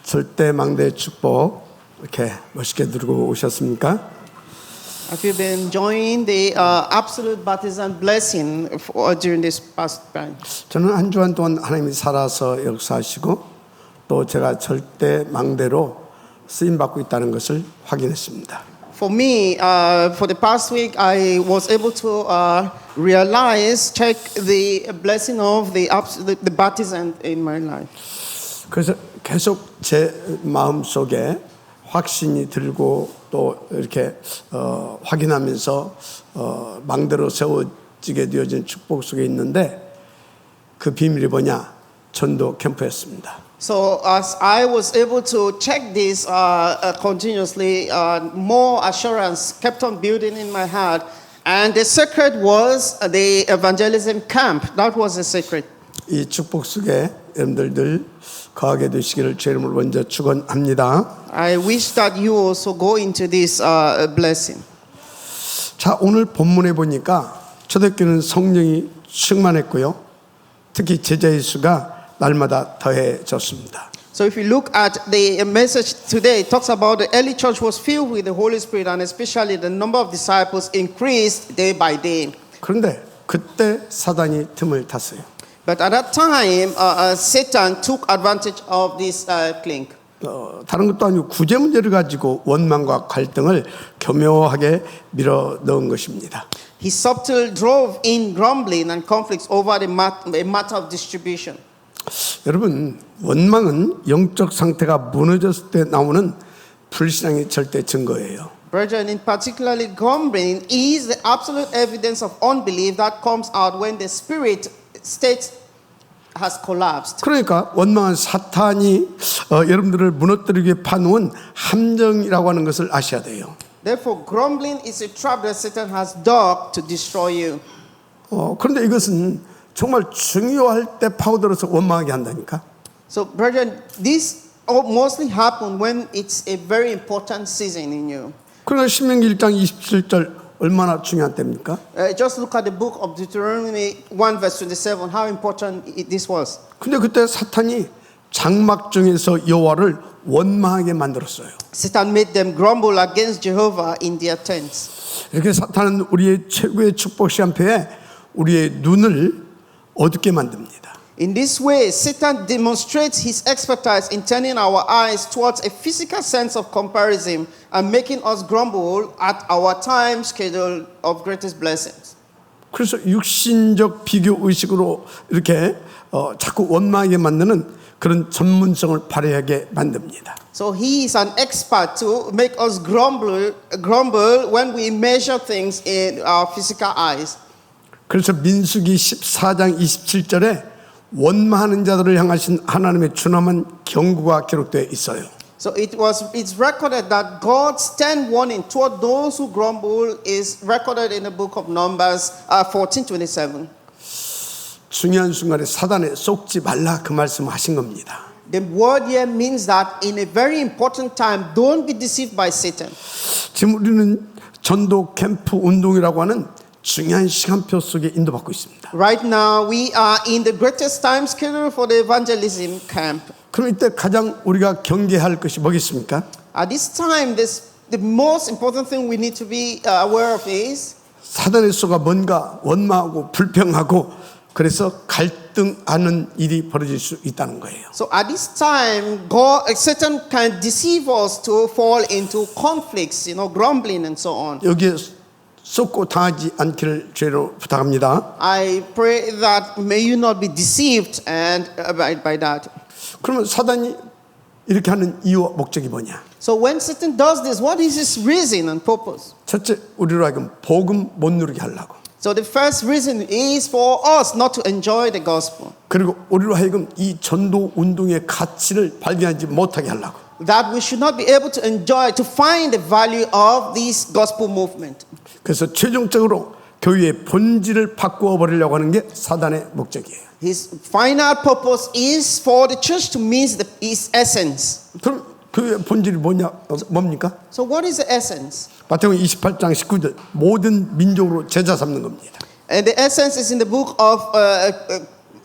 절대 망대의 축복 이렇게 멋있게 들고 오셨습니까? Have you been enjoying the absolute baptism blessing during this past time? 저는 한 주간 동안 하나님이 살아서 역사하시고 또 제가 절대 망대로 쓰임 받고 있다는 것을 확인했습니다. For me, for the past week, I was able to check the blessing of the baptism in my life. 그래서 계속 제 마음 속에 확신이 들고 또 이렇게 확인하면서 망대로 세워지게 되어진 축복 속에 있는데 그 비밀이 뭐냐? 전도 캠프였습니다. So as I was able to check this continuously, more assurance kept on building in my heart. And the secret was the evangelism camp. That was the secret. 이 축복 속에 여러분들 거하게 되시기를 주 이름으로 먼저 축원합니다. I wish that you also go into this blessing. 자, 오늘 본문에 보니까 초대교회는 성령이 충만했고요. 특히 제자의 수가 날마다 더해졌습니다. So if you look at the message today, it talks about the early church was filled with the Holy Spirit and especially the number of disciples increased day by day. 그런데 그때 사단이 틈을 탔어요. But at that time, Satan took advantage of this clink. 다른 것도 아니고 구제 문제를 가지고 원망과 갈등을 교묘하게 밀어 넣은 것입니다. He subtly drove in grumbling and conflicts over the matter of distribution. 여러분, 원망은 영적 상태가 무너졌을 때 나오는 불신앙의 절대 증거예요. Brethren, in particularly grumbling is the absolute evidence of unbelief that comes out when the spirit state has collapsed. 그러니까 원망은 사탄이 여러분들을 무너뜨리기 위해 파놓은 함정이라고 하는 것을 아셔야 돼요. Therefore, grumbling is a trap that Satan has dug to destroy you. 그런데 이것은 정말 중요할 때 파고들어서 원망하게 한다니까. So, brethren, this mostly happen when it's a very important season in you. 그러니까 신명기 1장 27절 얼마나 중요한 때입니까? Just look at the book of Deuteronomy 1 verse 27, how important this was. 근데 그때 사탄이 장막 중에서 여호와를 원망하게 만들었어요. Satan made them grumble against Jehovah in their tents. 이렇게 사탄은 우리의 최고의 축복 시간표에 우리의 눈을 어둡게 만듭니다. In this way, Satan demonstrates his expertise in turning our eyes towards a physical sense of comparison and making us grumble at our time schedule of greatest blessings. 그래서 육신적 비교 의식으로 이렇게 자꾸 원망하게 만드는 그런 전문성을 발휘하게 만듭니다. So he is an expert to make us grumble when we measure things in our physical eyes. 그래서 민수기 14장 27절에 원망하는 자들을 향하신 하나님의 준엄한 경고가 기록되어 있어요. So it's recorded that God's stern warning toward those who grumble is recorded in the book of Numbers 14:27. 중요한 순간에 사단에 속지 말라 그 말씀을 하신 겁니다. The word here means that in a very important time, don't be deceived by Satan. 지금 우리는 전도 캠프 운동이라고 하는 중요한 시간표 속에 인도받고 있습니다. Right now, we are in the greatest time schedule for the evangelism camp. 그럼 이때 가장 우리가 경계할 것이 뭐겠습니까? At this time, the most important thing we need to be aware of is 사단의 수가 뭔가 원망하고 불평하고 그래서 갈등하는 일이 벌어질 수 있다는 거예요. so at this time, Satan can deceive us to fall into conflicts, grumbling and so on. 여기에 쏟고 당하지 않기를 죄로 부탁합니다. I pray that may you not be deceived and by that. 그러면 사단이 이렇게 하는 이유와 목적이 뭐냐? So when Satan does this, what is his reason and purpose? 첫째, 우리로 하여금 복음 못 누리게 하려고. So the first reason is for us not to enjoy the gospel. 그리고 우리로 하여금 이 전도 운동의 가치를 발견하지 못하게 하려고. That we should not be able to enjoy, to find the value of this gospel movement. 그래서 최종적으로 교회의 본질을 바꾸어 버리려고 하는 게 사단의 목적이에요. His final purpose is for the church to miss its essence. 그럼 교회의 본질이 뭡니까? So what is the essence? 마태복음 28장 19절 모든 민족으로 제자 삼는 겁니다. And the essence is in the book of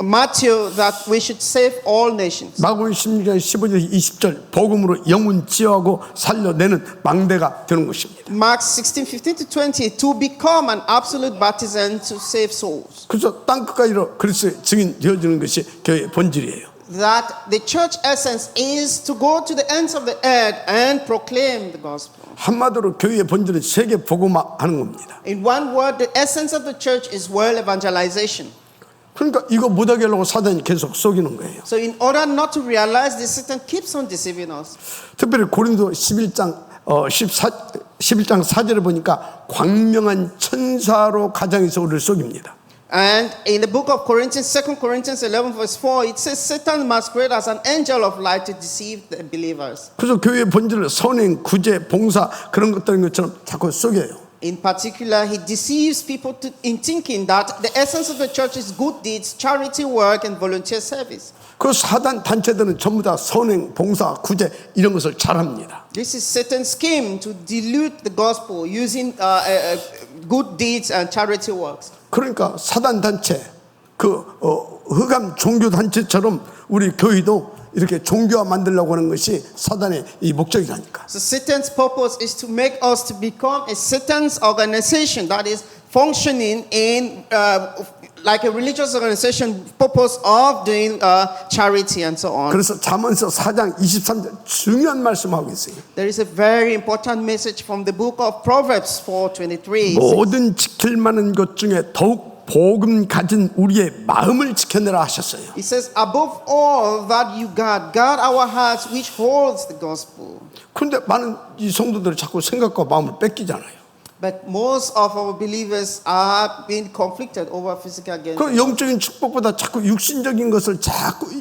Matthew that we should save all nations. 마가복음 16장 15절 20절 복음으로 영혼 치유하고 살려내는 망대가 되는 것입니다. Mark 16:15 to 20 to become an absolute baptism to save souls. 그래서 땅끝까지로 그리스도의 증인 되어지는 것이 교회의 본질이에요. That the church essence is to go to the ends of the earth and proclaim the gospel. 한마디로 교회의 본질은 세계 복음화하는 겁니다. In one word, the essence of the church is world evangelization. 그러니까 이거 못하게 하려고 사단이 계속 속이는 거예요. So in order not to realize this, Satan keeps on deceiving us. 특별히 고린도 11장 11장 4절에 보니까 광명한 천사로 가장해서 우리를 속입니다. And in the book of Corinthians, 2 Corinthians 11 verse 4, it says Satan masquerades as an angel of light to deceive the believers. 그래서 교회의 본질을 선행, 구제, 봉사 그런 것들인 것처럼 자꾸 속여요. In particular, he deceives people in thinking that the essence of the church is good deeds, charity work, and volunteer service. 그 사단 단체들은 전부 다 선행, 봉사, 구제 이런 것을 잘합니다. This is Satan's scheme to dilute the gospel using good deeds and charity works. 그러니까 사단 단체, 흑암 종교 단체처럼 우리 교회도 이렇게 종교화 만들려고 하는 것이 사단의 이 목적이라니까. So Satan's purpose is to make us to become a Satan's organization that is functioning in like a religious organization, purpose of doing charity and so on. 그래서 잠언서 4장 23절 중요한 말씀하고 있어요. There is a very important message from the book of Proverbs 4:23. 모든 지킬 만한 것 중에 더욱 복음 가진 우리의 마음을 지켜내라 하셨어요. It says, above all that you guard our hearts which holds the gospel. 그런데 많은 이 성도들이 자꾸 생각과 마음을 뺏기잖아요. But most of our believers are being conflicted over physical gain. 그 영적인 축복보다 자꾸 육신적인 것을 자꾸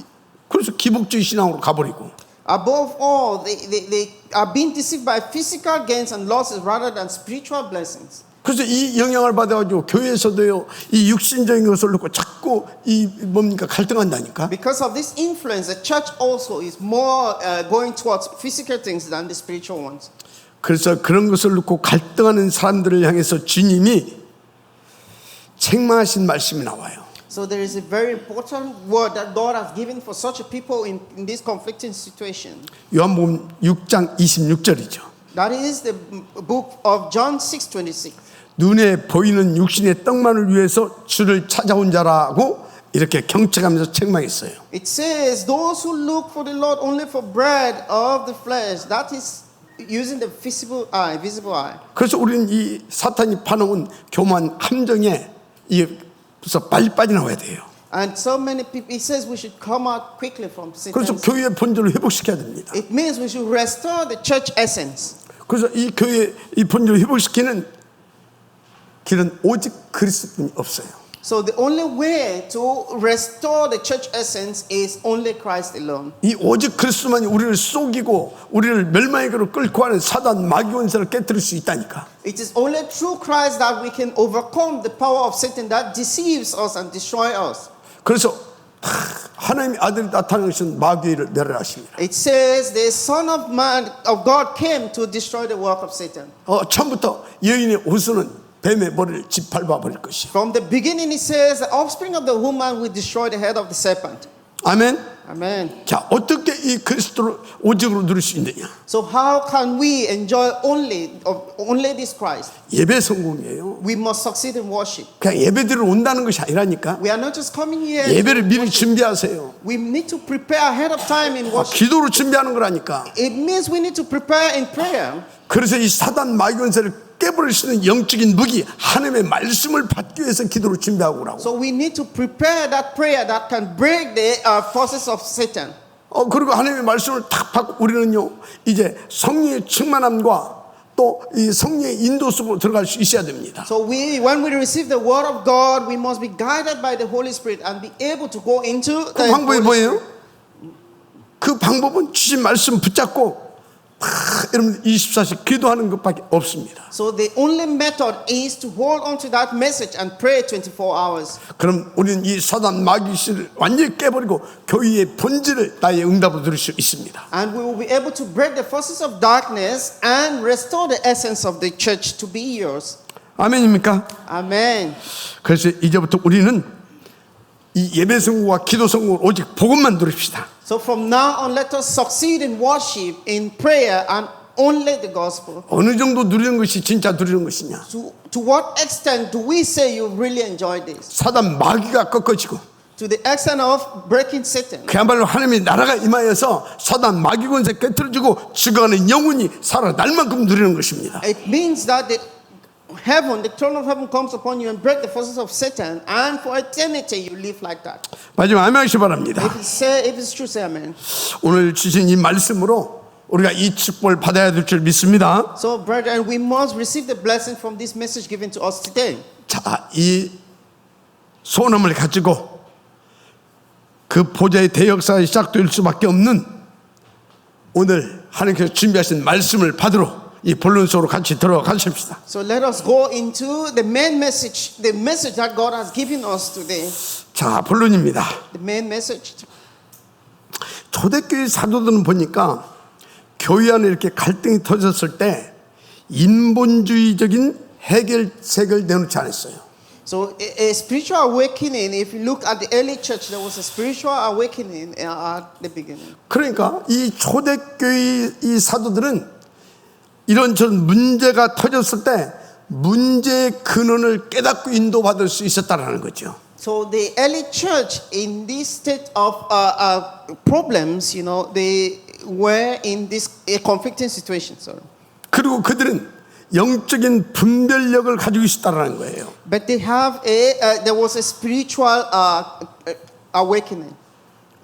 그래서 기복주의 신앙으로 가버리고. Above all, they are being deceived by physical gains and losses rather than spiritual blessings. 그래서 이 영향을 받아가지고 교회에서도요 이 육신적인 것을 놓고 자꾸 이 뭡니까 갈등한다니까. Because of this influence, the church also is more going towards physical things than the spiritual ones. 그래서 그런 것을 놓고 갈등하는 사람들을 향해서 주님이 책망하신 말씀이 나와요. So there is a very important word that God has given for such a people in this conflicting situation. 요한복음 6장 26절이죠. That is the book of John 6:26. 눈에 보이는 육신의 떡만을 위해서 주를 찾아온 자라고 이렇게 경책하면서 책망했어요. It says, those who look for the Lord only for bread of the flesh, that is using the visible eye. 그래서 우리는 이 사탄이 파놓은 교만 함정에 그래서 빨리 빠져나와야 돼요. And so many people, it says we should come out quickly from 그래서 Satan. 교회의 본질을 회복시켜야 됩니다. It means we should restore the church essence. 그래서 이 교회의 이 본질을 회복시키는 길은 오직 그리스도뿐이 없어요. So the only way to restore the church essence is only Christ alone. 이 오직 그리스도만이 우리를 속이고 우리를 멸망에게로 끌고 가는 사단 마귀 원수를 깨뜨릴 수 있다니까. It is only through Christ that we can overcome the power of Satan that deceives us and destroys us. 그래서 하나님의 아들이 나타나는 것은 마귀를 멸하십니다. It says the Son of Man of God came to destroy the work of Satan. 처음부터 여인의 호수는 뱀의 머리를 짓밟아 버릴 것이요. From the beginning, it says the offspring of the woman will destroy the head of the serpent. 아멘. Amen. 자, 어떻게 이 그리스도를 오직으로 누릴 수 있느냐? So how can we enjoy only this Christ? 예배 성공이에요. We must succeed in worship. 그냥 예배드리러 온다는 것이 아니라니까. We are not just coming here. 예배를 미리 준비하세요. We need to prepare ahead of time in worship. 기도로 준비하는 거라니까. It means we need to prepare in prayer. 그래서 이 사단 마귀 원수를 깨버릴 수 있는 영적인 무기 하나님의 말씀을 받기 위해서 기도를 준비하고 오라고. So we need to prepare that prayer that can break the forces of Satan. 그리고 하나님의 말씀을 탁 받고 우리는요 이제 성령의 충만함과 또 이 성령의 인도 속으로 들어갈 수 있어야 됩니다. So when we receive the word of God, we must be guided by the Holy Spirit and be able to go into 그 the 방법이 Holy 뭐예요? Spirit. 그 방법은 주신 말씀 붙잡고 여러분 24시 기도하는 것밖에 없습니다. So the only method is to hold on to that message and pray 24 hours. 그럼 우리는 이 사단 마귀씨를 완전히 깨버리고 교회의 본질을 나의 응답으로 드릴 수 있습니다. And we will be able to break the forces of darkness and restore the essence of the church to be yours. 아멘입니까? Amen. 그래서 이제부터 우리는 이 예배 성공과 기도 성공을 오직 복음만 누립시다. So from now on, let us succeed in worship, in prayer, and only the gospel. 어느 정도 누리는 것이 진짜 누리는 것이냐? To what extent do we say you really enjoy this? 사단 마귀가 꺾어지고 To the extent of breaking Satan. 그야말로 하나님의 나라가 임하여서 사단 마귀 권세 깨트려지고 죽어가는 영혼이 살아날 만큼 누리는 것입니다. It means that the throne of heaven comes upon you and break the forces of Satan, and for eternity you live like that. 마지막 아멘하시 바랍니다. If it's true, say amen. 오늘 주신 이 말씀으로 우리가 이 축복을 받아야 될 줄 믿습니다. So, brethren, we must receive the blessing from this message given to us today. 자, 이 소원함을 가지고 그 보좌의 대역사가 시작될 수밖에 없는 오늘 하나님께서 준비하신 말씀을 받으러 이 본론 속으로 같이 들어가십시다. So let us go into the main message, the message that God has given us today. 자, 본론입니다. The main message. 초대교회 사도들은 보니까 교회 안에 이렇게 갈등이 터졌을 때 인본주의적인 해결책을 내놓지 않았어요. So a spiritual awakening, if you look at the early church, there was a spiritual awakening at the beginning. 그러니까 이 초대교회 이 사도들은 이런 전 문제가 터졌을 때 문제의 근원을 깨닫고 인도받을 수 있었다라는 거죠. So the early church, in this state of problems, you know, they were in this conflicting situation. Sorry. 그리고 그들은 영적인 분별력을 가지고 있었다라는 거예요. But they have there was a spiritual awakening.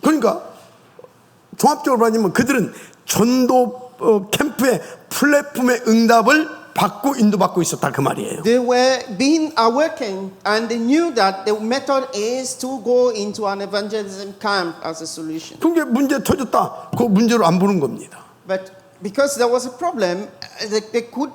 그러니까 종합적으로 말하면 그들은 전도 캠프의 플랫폼의 응답을 받고 인도받고 있었다 그 말이에요. They were being awakened, and they knew that the method is to go into an evangelism camp as a solution. 그게 문제 터졌다. 그 문제로 안 보는 겁니다. But because there was a problem, they could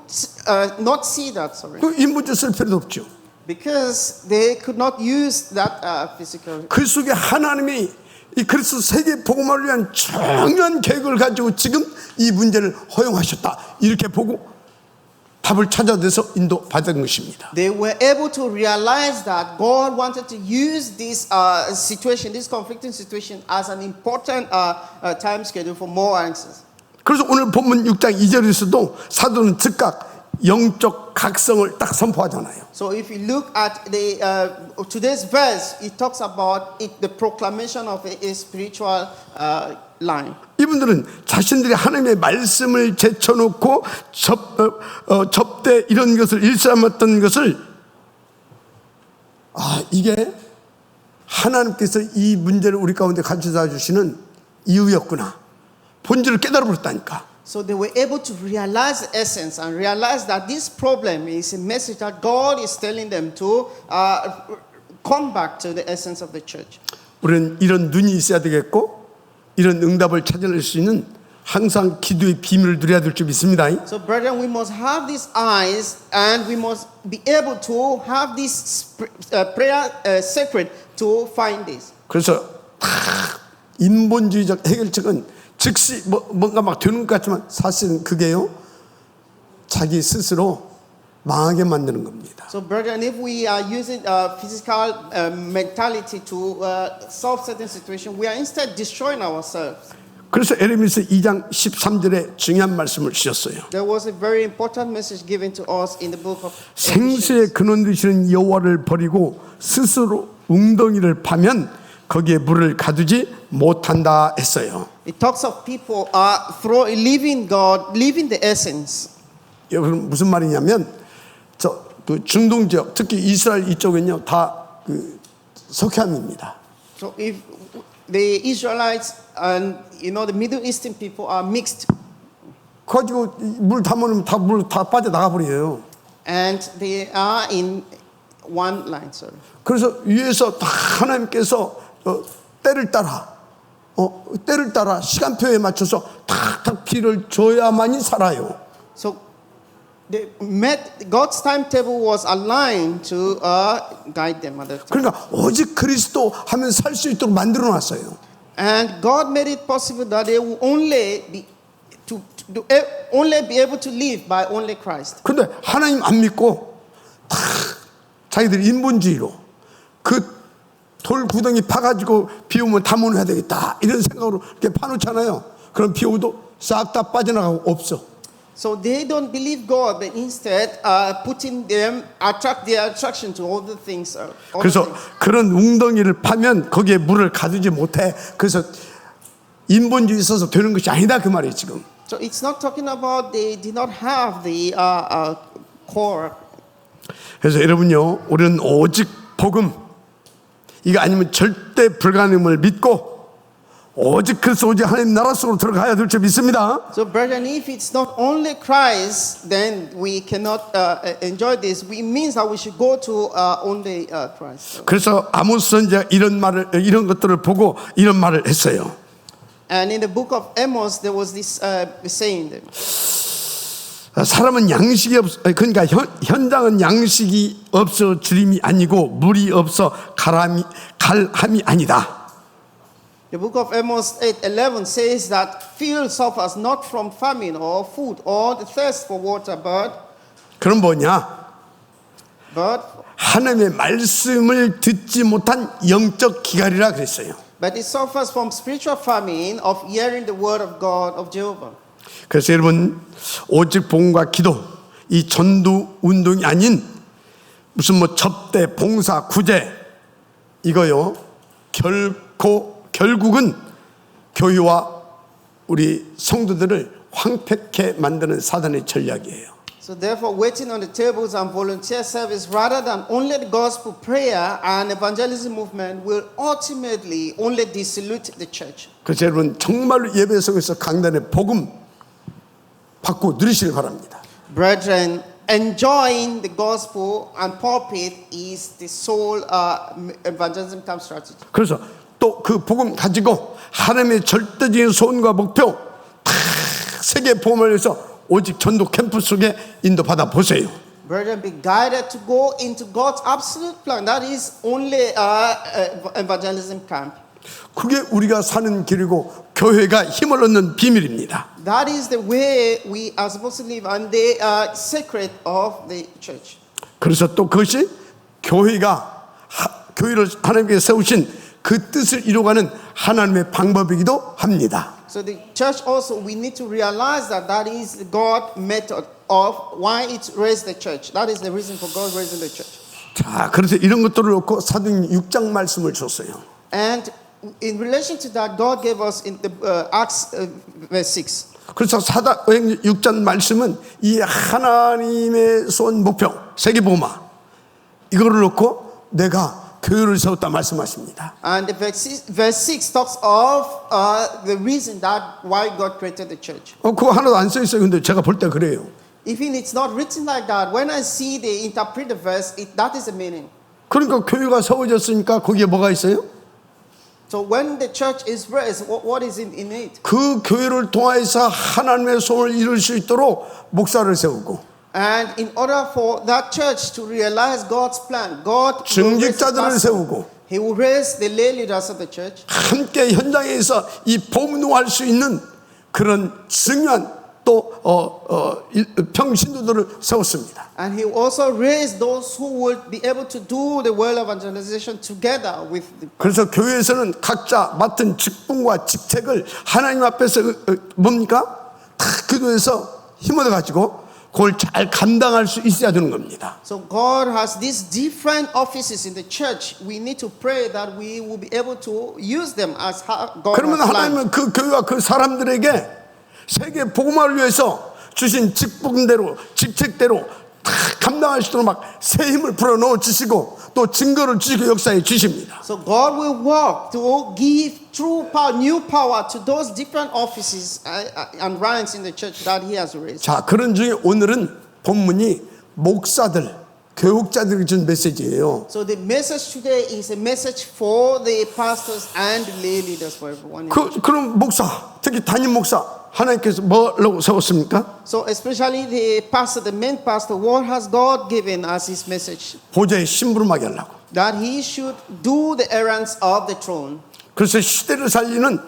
not see that. Sorry, 그 이 문제 쓸 필요도 없죠. because they could not use that physical. 그 속에 하나님이 이 그리스도 세계 복음화를 위한 정한 계획을 가지고 지금 이 문제를 허용하셨다. 이렇게 보고 답을 찾아내서 인도받은 것입니다. They were able to realize that God wanted to use this situation, this conflicting situation, as an important time schedule for more answers. 그래서 오늘 본문 6장 2절에서도 사도는 즉각 영적 각성을 딱 선포하잖아요. So if you look at the today's verse, it talks about the proclamation of a spiritual line. 이분들은 자신들이 하나님의 말씀을 제쳐놓고 접대 이런 것을 일삼았던 것을 이게 하나님께서 이 문제를 우리 가운데 가져다 주시는 이유였구나. 본질을 깨달아 버렸다니까. So they were able to realize the essence and realize that this problem is a message that God is telling them to come back to the essence of the church. 우리는 이런 눈이 있어야 되겠고 이런 응답을 찾아낼 수 있는 항상 기도의 비밀을 누려야 될 줄 믿습니다. So brethren, we must have these eyes and we must be able to have this prayer secret to find this. 그래서 인본주의적 해결책은 즉시 뭔가 막 되는 것 같지만 사실은 그게요 자기 스스로 망하게 만드는 겁니다. So brethren, if we are using physical mentality to solve certain situation, we are instead destroying ourselves. 그래서 에레미야 2장 13절에 중요한 말씀을 주셨어요. There was a very important message given to us in the book of 생수의 근원 되시는 여호와를 버리고 스스로 웅덩이를 파면 거기에 물을 가두지 못한다 했어요. It talks of people leaving God, leaving the essence. 여러분 무슨 말이냐면 그 중동 지역 특히 이스라엘 이쪽은요 다 그 석회암입니다. So if the Israelites and the Middle Eastern people are mixed, 가지고 물 담으면 물 다 빠져 나가 버려요. and they are in one line. Sorry. 그래서 위에서 다 하나님께서 때를 따라 시간표에 맞춰서 탁탁 비를 줘야만이 살아요. So God's timetable was aligned to guide them at that time. 그러니까 오직 그리스도 하면 살 수 있도록 만들어 놨어요. And God made it possible that they will only be able to live by only Christ. 근데 하나님 안 믿고 다 자기들이 인본주의로 그 돌 구덩이 파가지고 비 오면 담원해야 되겠다 이런 생각으로 이렇게 파놓잖아요. 그럼 비 오도 싹 다 빠져나가고 없어. So they don't believe God, but instead putting them attract their attraction to all the things. All the 그래서 things. 그런 웅덩이를 파면 거기에 물을 가두지 못해. 그래서 인본주의 있어서 되는 것이 아니다 그 말이에요 지금. So it's not talking about they did not have the core. 그래서 여러분요, 우리는 오직 복음 이거 아니면 절대 불가능을 믿고 오직 그리스도 오직 하나님 나라 속으로 들어가야 될 줄 믿습니다. So, brethren, if it's not only Christ, then we cannot enjoy this. It means that we should go to only Christ. 그래서 아모스 선지자 이런 것들을 보고 이런 말을 했어요. And in the book of Amos, there was this saying there. 사람은 양식이 그러니까 현장은 양식이 없어 주림이 아니고 물이 없어 갈함이 아니다. The book of Amos 8:11 says that field suffers not from famine or food or the thirst for water, 그럼 뭐냐? but 하나님의 말씀을 듣지 못한 영적 기갈이라 그랬어요. it suffers from spiritual famine of hearing the word of God of Jehovah. 그래서 여러분 오직 복음과 기도 이 전도 운동이 아닌 무슨 뭐 접대, 봉사, 구제 이거요 결국은 교회와 우리 성도들을 황폐케 만드는 사단의 전략이에요. So therefore, waiting on the tables and volunteer service rather than only the gospel prayer and evangelism movement will ultimately only dissolute the church. 그래서 여러분 정말로 예배 속에서 강단의 복음 받고 누리시길 바랍니다. Brethren, enjoying the gospel and pulpit is the sole evangelism camp strategy. 그래서 또 그 복음 가지고 하나님의 절대적인 소원과 목표 다 세계 복음을 위해서 오직 전도 캠프 속에 인도받아 보세요. Brethren, be guided to go into God's absolute plan. That is only evangelism camp. 그게 우리가 사는 길이고 교회가 힘을 얻는 비밀입니다. That is the way we are supposed to live and the secret of the church. 그래서 또 그것이 교회가 교회를 하나님께 세우신 그 뜻을 이루어가는 하나님의 방법이기도 합니다. So the church also, we need to realize that that is the God method of why it raised the church. That is the reason for God raising the church. 자, 그래서 이런 것들을 놓고 사도행 6장 말씀을 줬어요. And in relation to that, God gave us in the Acts verse 6. 그래서 사도행 6장 말씀은 이 하나님의 소원 목표 세계복음화 이거를 놓고 내가 교회를 세웠다 말씀하십니다. And the verse 6 talks of the reason that why God created the church. 그거 하나도 안 써 있어요. 근데 제가 볼 때 그래요. Even it's not written like that. When I see the interpret the verse, that is the meaning. 그러니까 교회가 세워졌으니까 거기에 뭐가 있어요? So when the church is raised, what is in it? 그 교회를 통해서 하나님의 소원을 이룰 수 있도록 목사를 세우고 And in order for that church to realize God's plan, God will raise 중직자들을 pastors. 세우고 He will raise the lay leaders of the church. 함께 현장에서 이 복음화할 수 있는 그런 중요한 또 평신도들을 세웠습니다. And he will also raise those who will be able to do the world evangelization together with the. 그래서 교회에서는 각자 맡은 직분과 직책을 하나님 앞에서 뭡니까? 다 기도해서 힘을 가지고 그걸 잘 감당할 수 있어야 되는 겁니다. So God has these different offices in the church. We need to pray that we will be able to use them as God 그러면 has planned. 하나님은 그 교회와 그 사람들에게 세계 복음화를 위해서 주신 직분대로 직책대로 다 감당할 수 있도록 막 새 힘을 불어넣어 주시고 또 증거를 주시고 역사해 주십니다. So God will work to give true power, new power to those different offices and ranks in the church that He has raised. 자, 그런 중에 오늘은 본문이 목사들, 교육자들에게 준 메시지예요. So the message today is a message for the pastors and the lay leaders for everyone. 그럼 목사, 특히 담임 목사 하나님께서 뭐라고 세웠습니까? So especially the pastor, the main pastor, what has God given as his message? 보좌의 심부름하게 하려고. That he should do the errands of the throne. 그래서 시대를 살리는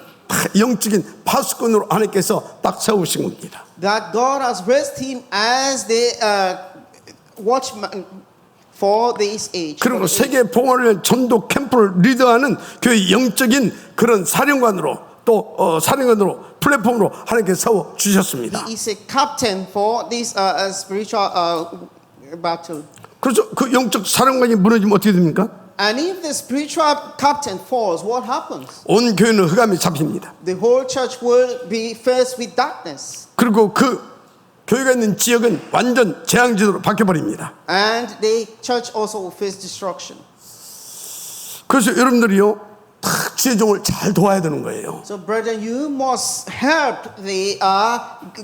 영적인 파수꾼으로 하나님께서 딱 세우신 겁니다. That God has raised him as the watchman for this age. 그리고 세계 봉헌을 전도 캠프를 리더하는 교회 영적인 그런 사령관으로 또 사령관으로 플랫폼으로 하나님께 세워 주셨습니다. He is a captain for this spiritual battle. 그렇죠. 그 영적 사령관이 무너지면 어떻게 됩니까? And if the spiritual captain falls, what happens? 온 교회는 흑암에 잡힙니다. The whole church will be faced with darkness. 그리고 그 교회가 있는 지역은 완전 재앙지도로 바뀌어버립니다. And the church also will face destruction. 그래서 여러분들이요, 다 주의 종을 잘 도와야 되는 거예요. So, brethren, you must help the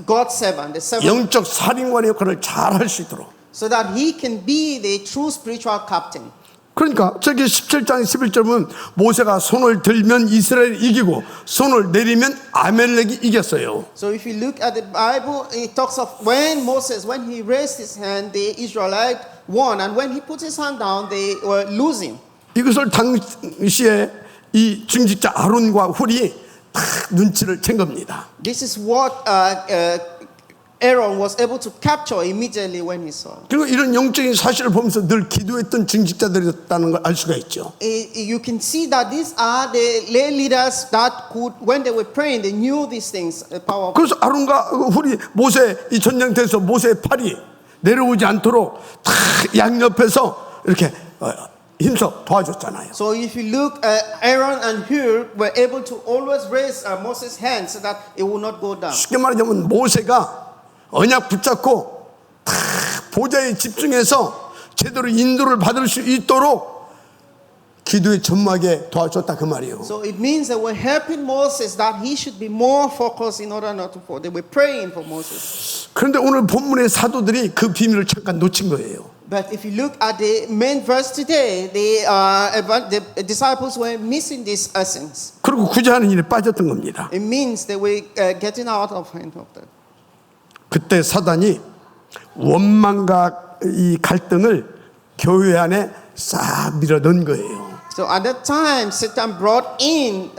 God's servant, the servant, 영적 사령관의 역할을 잘 할 수 있도록. so that he can be the true spiritual captain. 그러니까 저기 17장 11절은 모세가 손을 들면 이스라엘이 이기고 손을 내리면 아멜렉이 이겼어요. So if you look at the Bible, it talks of when Moses, when he raised his hand, the Israelite won, and when he put his hand down, they were losing. 이것을 당시에 이 중직자 아론과 훌이 다 눈치를 챈 겁니다. This is what Aaron was able to capture immediately when he saw. 그리고 이런 영적인 사실을 보면서 늘 기도했던 중직자들이었다는 걸 알 수가 있죠. You can see that these are the lay leaders that could, when they were praying, they knew these things. The power of 그래서 아론과 훌이 모세 이 전쟁터에서 모세의 팔이 내려오지 않도록 다 양옆에서 이렇게 힘써 도와줬잖아요. So if you look, Aaron and Hur were able to always raise Moses' hand so that it would not go down. 쉽게 말하자면 모세가 언약 붙잡고 다 보좌에 집중해서 제대로 인도를 받을 수 있도록 기도에 전무하게 도와줬다 그 말이에요. So it means they were helping Moses that he should be more focused in order not to fall. They were praying for Moses. 그런데 오늘 본문의 사도들이 그 비밀을 잠깐 놓친 거예요. But if you look at the main verse today, the disciples were missing this essence. 그리고 구제하는 일에 빠졌던 겁니다. It means they were getting out of hand of that. 그때 사단이 원망과 이 갈등을 교회 안에 싹 밀어넣은 거예요. So at that time, Satan brought in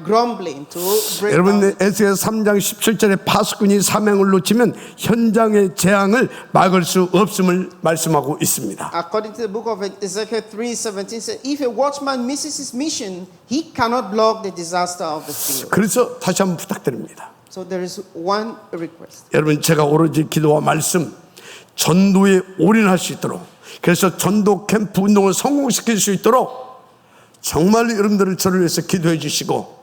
grumbling to break 여러분 down. 에스겔 3장 17절에 파수꾼이 사명을 놓치면 현장의 재앙을 막을 수 없음을 말씀하고 있습니다. According to the book of Ezekiel 3:17, says, if a watchman misses his mission, he cannot block the disaster of the field. 그래서 다시 한번 부탁드립니다. So there is one request. 여러분 제가 오로지 기도와 말씀 전도에 올인할 수 있도록 그래서 전도 캠프 운동을 성공시킬 수 있도록 정말 여러분들을 저를 위해서 기도해 주시고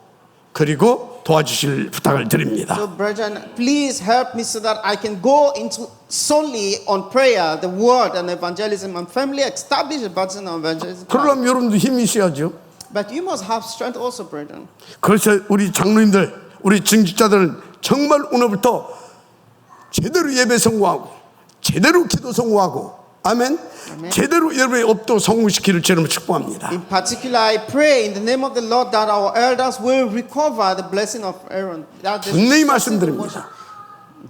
그리고 도와주실 부탁을 드립니다. So brethren, please help me so that I can go into solely on prayer, the word and evangelism and firmly establish a pattern of evangelism. 그러려면 여러분도 힘이 있어야죠. But you must have strength also, brethren. 그래서 우리 장로님들 우리 증직자들은 정말 오늘부터 제대로 예배 성공하고 제대로 기도 성공하고 아멘. 제대로 여러분의 업도 성공시키를 주님을 축복합니다. In particular, I pray in the name of the Lord that our elders will recover the blessing of Aaron. That they 분명히 말씀드립니다.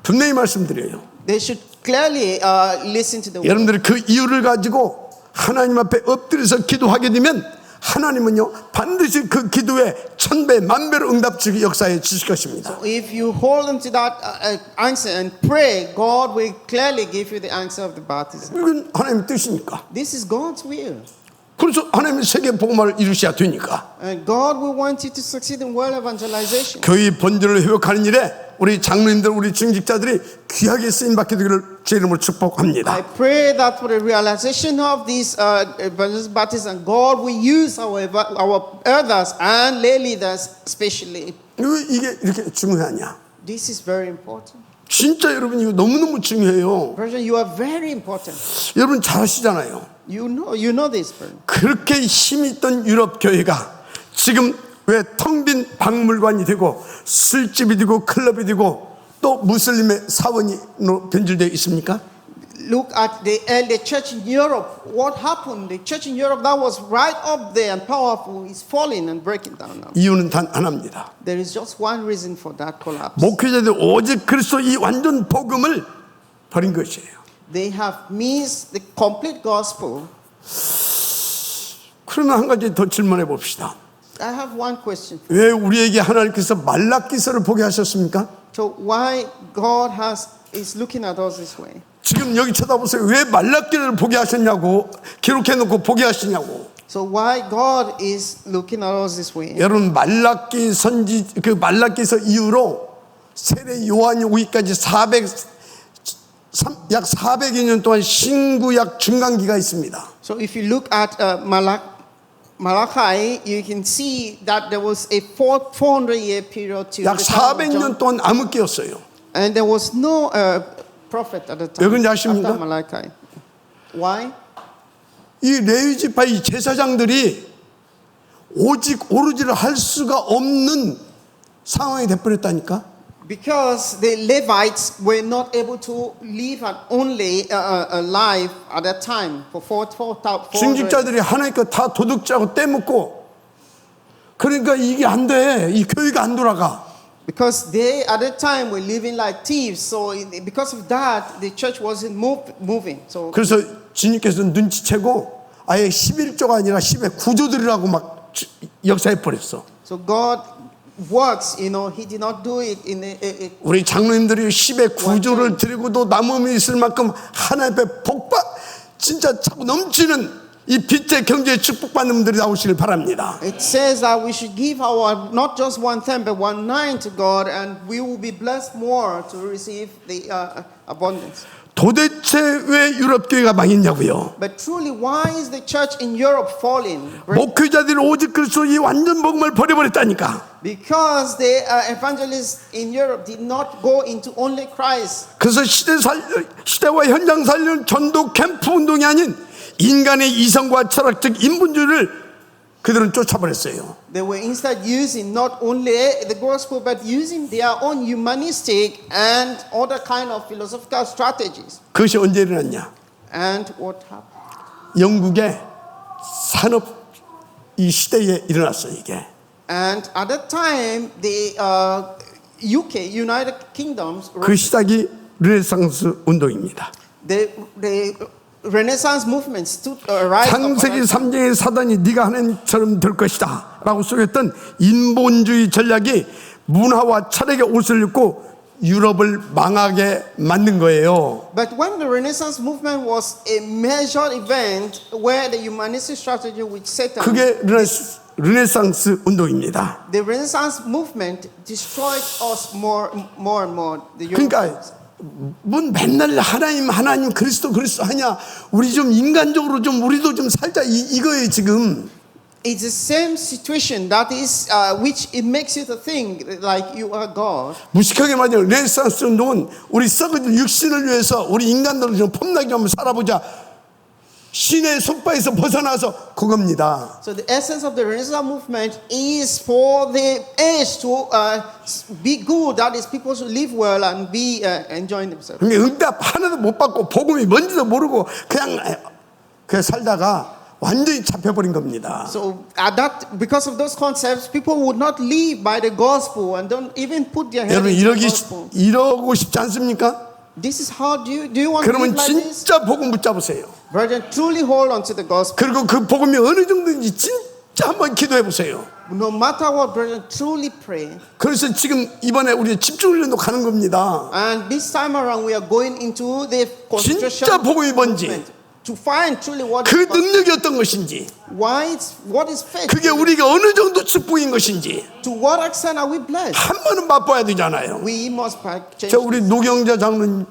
분명히 말씀드려요. They should clearly listen to the word. 여러분들이 그 이유를 가지고 하나님 앞에 엎드려서 기도하게 되면 하나님은요 반드시 그 기도에 천배 만배로 응답 주기 역사에 주실 것입니다. If you hold on to that answer and pray, God will clearly give you the answer of the baptism. 이건 하나님의 뜻이니까. This is God's will. 그래서 하나님의 세계 복음화를 이루셔야 되니까. And God will want you to succeed in world evangelization. 교회 본질을 회복하는 일에 우리 장로님들, 우리 증직자들이 귀하게 쓰임 받게 되기를 제 이름으로 축복합니다. I pray that for the realization of this evangelism baptism, God will use our elders and lay leaders especially. 왜 이게 이렇게 중요하냐? This is very important. 진짜 여러분 이거 너무너무 중요해요. Brethren, you are very important. 여러분 잘 아시잖아요. You know this, brethren. 그렇게 힘이 있던 유럽 교회가 지금 왜 텅 빈 박물관이 되고 술집이 되고 클럽이 되고 또 무슬림의 사원으로 변질되어 있습니까? Look at the early church in Europe. What happened? The church in Europe that was right up there and powerful is falling and breaking down now. 이유는 단 하나입니다. There is just one reason for that collapse. 목회자들 오직 그리스도 이 완전 복음을 버린 것이에요. They have missed the complete gospel. 그러면 한 가지 더 질문해 봅시다. I have one question. 왜 우리에게 하나님께서 말라기서를 보게 하셨습니까? So why God is looking at us this way? 지금 여기 쳐다보세요. 왜 말라기를 보게 하셨냐고, 기록해놓고 보게 하시냐고. So why God is looking at us this way? 여러분, 말라기 선지, 그 말라기서 이후로 세례 요한이 오기까지 약 400여 년 동안 신구약 중간기가 있습니다. So if you look at Malachi, you can see that there was a 400-year period to 약 the time of 400년 John, 동안 암흑기였어요. and there was no prophet at the 왜 time 그런지 after 아십니까? Malachi. Why? 이 레위 지파의 제사장들이 오로지를 할 수가 없는 상황이 돼버렸다니까. Because the Levites were not able to live only a life at that time for 400. 중직자들이 하나님 거 다 도둑질하고 떼먹고, 그러니까 이게 안 돼. 이 교회가 안 돌아가. Because they at that time were living like thieves, so because of that, the church wasn't moving. So 그래서 주님께서 눈치채고 아예 11조가 아니라 10의 9조들이라고 막 역사해 버렸어. So God works, He did not do it in a 우리 장로님들이 10의 9조를 드리고도 남음이 있을 만큼 하나님의 복받 진짜 차고 넘치는 이 빛의 경제에 축복받는 분들이 나오시길 바랍니다. It says that we should give our not just 1/10 but 1/9 to God, and we will be blessed more to receive the abundance. 도대체 왜 유럽 교회가 망했냐고요? But truly, why is the church in Europe falling? 목회자들이 오직 그리스도 이 완전 복음을 버려버렸다니까. Because the evangelists in Europe did not go into only Christ. 그래서 시대와 현장 살리는 전도 캠프 운동이 아닌 인간의 이성과 철학적 인본주의를 그들은 쫓아버렸어요. They were instead using not only the gospel but using their own humanistic and other kind of philosophical strategies. 그것이 언제 일어났냐? And what happened? 영국의 산업 이 시대에 일어났어요, 이게. And at that time, the UK, United Kingdoms, 그 시작이 르네상스 운동입니다. the Renaissance movement stood rise. 창세기 3장의 사단이 네가 하나님처럼 될 것이다 라고 속였던 인본주의 전략이 문화와 철학의 옷을 입고 유럽을 망하게 만든 거예요. But when the Renaissance movement was a measured event where the humanistic strategy with Satan, 그게 르네상스 운동입니다. the Renaissance movement destroyed us more and more. The 그러니까 Europeans. 뭔 맨날 하나님 그리스도 하냐? 우리 좀 인간적으로 좀 우리도 좀 살자 이거예요 지금. It's the same situation that is which it makes you to think like you are God. 무식하게 말하면 르네상스 운동은 우리 썩은 육신을 위해서 우리 인간들을 좀 폼나게 한번 살아보자. 신의 속바에서 벗어나서 그겁니다. So the essence of the Renaissance movement is for the age to be good. That is, people should live well and be enjoying themselves. 그러니까 응답 하나도 못 받고 복음이 뭔지도 모르고 그냥 살다가 완전히 잡혀버린 겁니다. So at that, because of those concepts, people would not live by the gospel and don't even put their head 여러분 into the gospel. 이러고 싶지 않습니까? This is how do you want to 그러면 live like this? 진짜 복음 붙잡으세요. Brethren, truly hold on to the gospel. 그리고 그 복음이 어느 정도인지 진짜 한번 기도해 보세요. No matter what, brethren, truly pray. 그래서 지금 이번에 우리 집중훈련도 가는 겁니다. And this time around, we are going into the concentration 진짜 복음이 뭔지, movement to find truly what 그 is gospel. 능력이 어떤 것인지, What is faith? 그게 우리가 어느 정도 축복인 것인지 To what extent are we blessed? 한 번은 맛봐야 되잖아요. We must change. 저 우리 노경자 장로님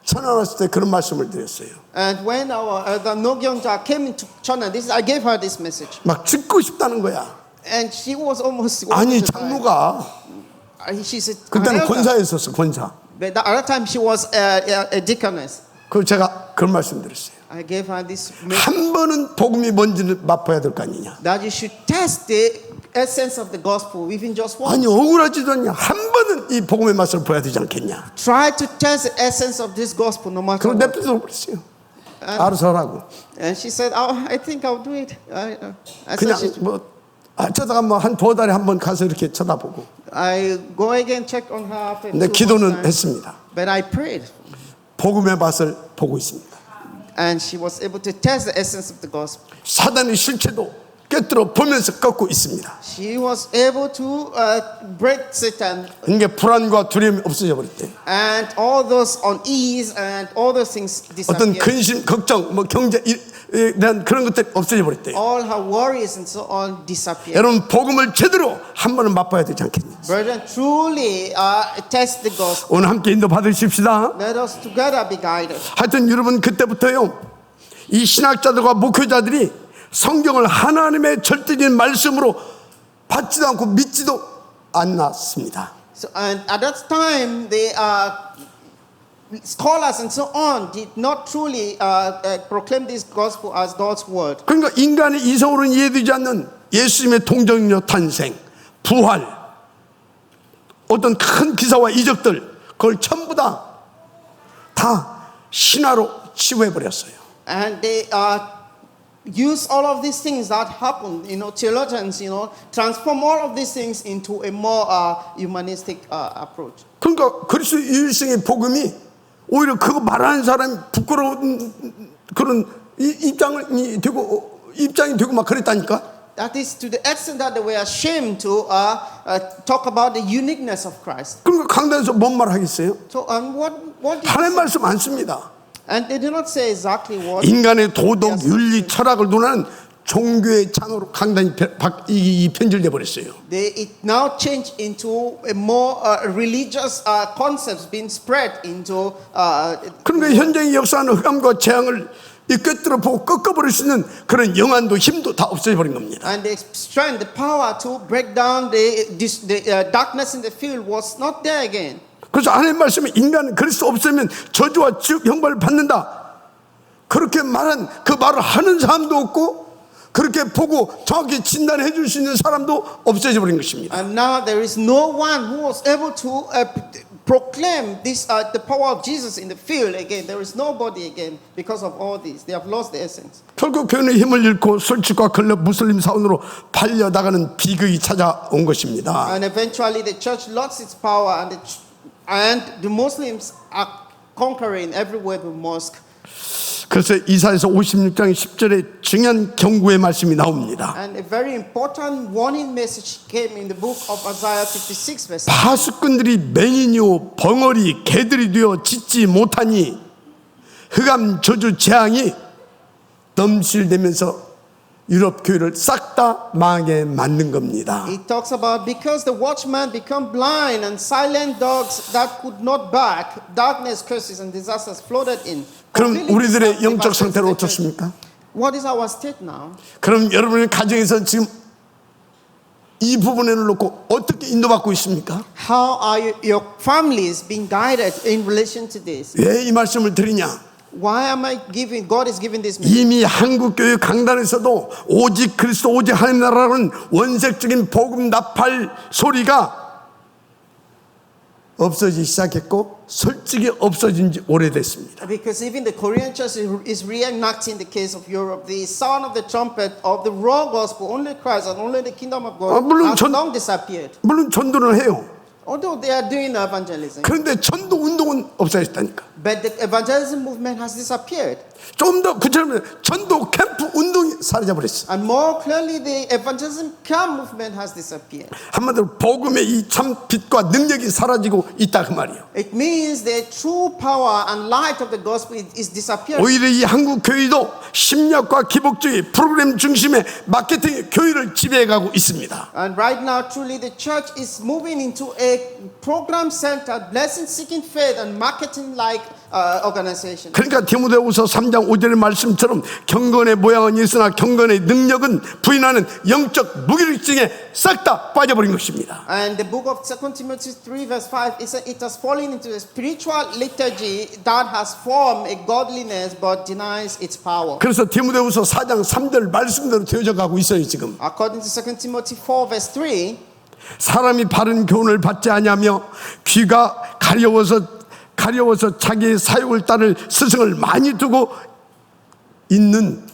천안 왔을 때 그런 말씀을 드렸어요. And when the Nogyongja came into China, I gave her this message, 막 죽고 싶다는 거야. and she was almost. 아니 wanting to die. 장로가 She said, 그때는 권사였었어, 권사. But at that time she was a deaconess. 그 제가 그런 말씀 드렸어요. I gave her this message 한 번은 복음이 뭔지를 맛봐야 될 거 아니냐. that you should test the essence of the gospel, even just once. 아니 억울하지도 않냐. 한 번은 이 복음의 맛을 보여야 되지 않겠냐. Try to test the essence of this gospel, no matter 그럼 what. 냅둬 버렸어요. 알아서 하라고. And she said, "Oh, I think I'll do it." I 그냥 said, 뭐 쳐다가 뭐 한 두 달에 한 번 가서 이렇게 쳐다보고. I go again check on her after 근데 2 기도는 months' time. 했습니다. But I prayed, 복음의 맛을 보고 있습니다. and she was able to test the essence of the gospel. 사단의 실체도 꿰뚫어 보면서 꺾고 있습니다. She was able to break Satan 이게 불안과 두려움이 없어져 버렸대요. and all those unease and all those things 어떤 disappeared. 근심, 걱정, 뭐 경제에 대한 그런 것들이 없어져 버렸대요. All her worries and so on disappeared. 여러분 복음을 제대로 한 번은 맛봐야 되지 않겠습니까? Brethren, truly test the gospel. 오늘 함께 인도 받으십시다. Let us together be guided. 하여튼 여러분 그때부터요 이 신학자들과 목회자들이 성경을 하나님의 절대적인 말씀으로 받지도 않고 믿지도 않았습니다. So, and at that time, the scholars and so on did not truly proclaim this gospel as God's word. 그러니까 인간의 이성으로는 이해되지 않는 예수님의 동정녀 탄생, 부활, 어떤 큰 기사와 이적들 그걸 전부 다 신화로 치부해버렸어요. And they use all of these things that happened. Theologians, transform all of these things into a more humanistic approach. 그러니까 그리스도 일생의 복음이 오히려 그거 말하는 사람이 부끄러운 그런 입장이 되고 막 그랬다니까. That is to the extent that they were ashamed to talk about the uniqueness of Christ. 그러니까 강단에서 뭔 말 하겠어요? So, what did 하나님 they say? 말씀 안 씁니다. And they did not say exactly what. 인간의 도덕, 윤리, 철학을 논하는 종교의 장으로 강단이 편질돼 버렸어요. It now changed into a more religious concepts being spread into. 그러니까 현장의 역사하는 흑암과 재앙을 꿰뚫어 보고 꺾어버릴 수 있는 그런 영안도 힘도 다 없어져 버린 겁니다. And the strength, the power to break down the darkness in the field was not there again. 그래서 하나님 말씀에 인간은 그리스도 없으면 저주와 지옥 형벌을 받는다. 그렇게 말한 그 말을 하는 사람도 없고 그렇게 보고 정확히 진단해 줄 수 있는 사람도 없어져 버린 것입니다. And now there is no one who was able to proclaim this the power of Jesus in the field again. There is nobody again because of all this. They have lost the essence. 결국 교회는 힘을 잃고 설치과 클럽 무슬림 사원으로 팔려나가는 비극이 찾아온 것입니다. And eventually the church lost its power and the Muslims are conquering everywhere with mosque. 그래서 이사야서 56장 10절에 중요한 경고의 말씀이 나옵니다. And a very important warning message came in the book of Isaiah 56 verse 7. 파수꾼들이 맹인이요 벙어리 개들이 되어 짖지 못하니 흑암 저주 재앙이 넘실대면서 유럽 교회를 싹 다 망하게 만든 겁니다. It talks about because the watchmen become blind and silent dogs that could not bark, darkness, curses and disasters flooded in. 그럼 Completely 우리들의 영적 devastated 상태는 the church. 어떻습니까? What is our state now? 그럼 여러분의 가정에서 지금 이 부분을 놓고 어떻게 인도받고 있습니까? How are your families being guided in relation to this? 왜 이 말씀을 드리냐? Why am I giving? God is giving this message. 이미 한국교회 강단에서도 오직 그리스도 오직 하나님 나라라는 원색적인 복음 나팔 소리가 없어지기 시작했고 솔직히 없어진 지 오래됐습니다. Because even the Korean church is reenacting the case of Europe. The sound of the trumpet of the raw gospel, only Christ and only the kingdom of God, 물론 has long disappeared. 물론 전도를 해요. Although they are doing evangelism, 그런데 전도 운동은 없어졌다니까. but the evangelism movement has disappeared. 좀 더 구체적으로 전도 캠프 운동이 사라져버렸어. And more clearly, the evangelism camp movement has disappeared. 한마디로 복음의 이 참 빛과 능력이 사라지고 있다 그 말이에요. It means the true power and light of the gospel is disappearing. 오히려 이 한국 교회도 심리학과 기복주의 프로그램 중심의 마케팅 교회를 지배해가고 있습니다. And right now, truly, the church is moving into a program-centered, blessing-seeking faith and marketing-like organization. 그러니까 디모데후서 3장 5절의 말씀처럼 경건의 모양은 있으나 경건의 능력은 부인하는 영적 무기력증에 싹 다 빠져버린 것입니다. And the book of 2 Timothy 3 verse 5, it has fallen into a spiritual liturgy that has formed a godliness but denies its power. 그래서 디모데후서 4장 3절 말씀대로 되어져 가고 있어요 지금. According to 2 Timothy 4 verse 3, 사람이 바른 교훈을 받지 아니하며 귀가 가려워서 자기의 사욕을 따를 스승을 많이 두고 있는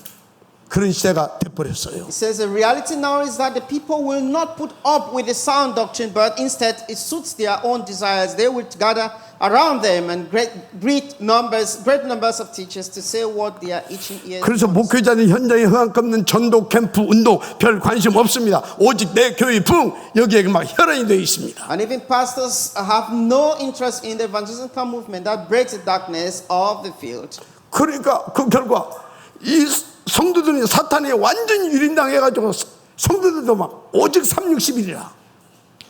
그런 시대가 돼버렸어요. It says the reality now is that the people will not put up with the sound doctrine, but instead it suits their own desires. They will gather around them and great numbers of teachers to say what their itching ears 그래서 want. 목회자는 현장에 허락없는 전도 캠프 운동 별 관심 없습니다. 오직 내 교회 부흥 여기에 막 혈안이 되어 있습니다. And even pastors have no interest in the evangelism movement that breaks the darkness of the field. 그러니까 그 결과 이 성도들이 사탄에 완전히 유린당해가지고 성도들도 막 오직 360일이라.